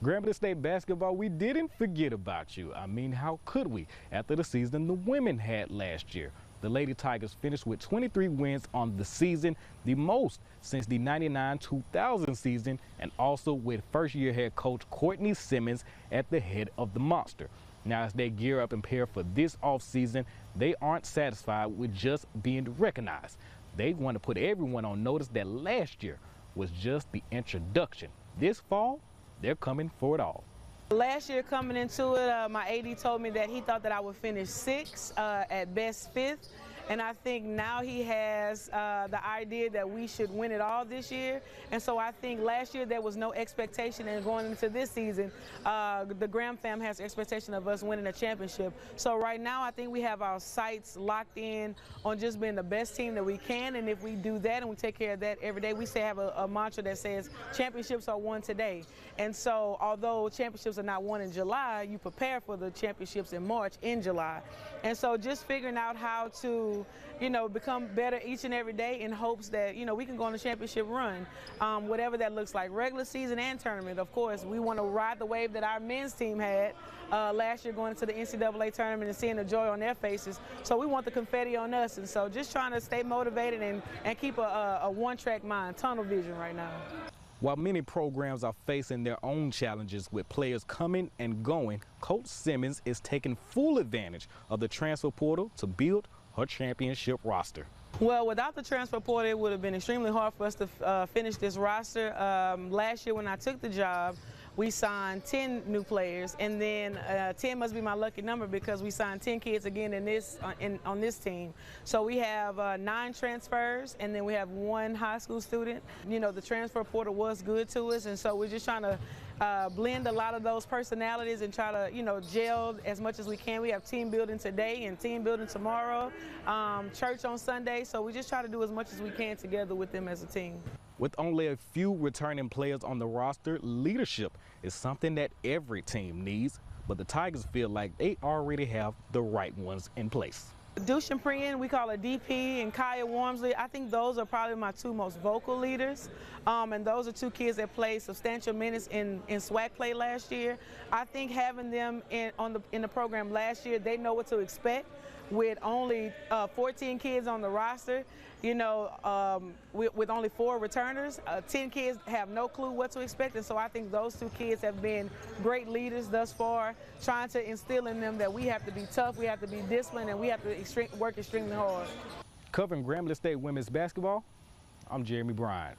Grambling State basketball, we didn't forget about you. I mean, how could we? After the season the women had last year. The Lady Tigers finished with 23 wins on the season, the most since the 99-2000 season, and also with first-year head coach Courtney Simmons at the head of the Monster. Now, as they gear up and prepare for this offseason, they aren't satisfied with just being recognized. They want to put everyone on notice that last year was just the introduction. This fall, they're coming for it all. Last year coming into it, my AD told me that he thought that I would finish 6th, at best 5th. And I think now he has the idea that we should win it all this year. And so I think last year there was no expectation, and going into this season, the Graham fam has expectation of us winning a championship. So right now I think we have our sights locked in on just being the best team that we can. And if we do that and we take care of that every day, we say have a mantra that says championships are won today. And so although championships are not won in July, you prepare for the championships in March, in July. And so just figuring out how to, become better each and every day in hopes that, we can go on a championship run, whatever that looks like, regular season and tournament. Of course, we want to ride the wave that our men's team had last year going into the NCAA tournament and seeing the joy on their faces. So we want the confetti on us, and so just trying to stay motivated and keep a one-track mind, tunnel vision right now. While many programs are facing their own challenges with players coming and going, Coach Simmons is taking full advantage of the transfer portal to build her championship roster. Well, without the transfer portal, it would have been extremely hard for us to finish this roster. Last year when I took the job, we signed 10 new players, and then 10 must be my lucky number because we signed 10 kids again on this team. So we have 9 transfers, and then we have 1 high school student. The transfer portal was good to us, and so we're just trying to blend a lot of those personalities and try to, gel as much as we can. We have team building today and team building tomorrow, church on Sunday, so we just try to do as much as we can together with them as a team. With only a few returning players on the roster, leadership is something that every team needs, but the Tigers feel like they already have the right ones in place. Dushan Priyan, we call her DP, and Kaya Wormsley, I think those are probably my 2 most vocal leaders. And those are 2 kids that played substantial minutes in SWAC play last year. I think having them in the program last year, they know what to expect. With only 14 kids on the roster, with only 4 returners, 10 kids have no clue what to expect. And so I think those 2 kids have been great leaders thus far, trying to instill in them that we have to be tough, we have to be disciplined, and we have to work extremely hard. Covering Grambling State women's basketball, I'm Jeremy Bryant.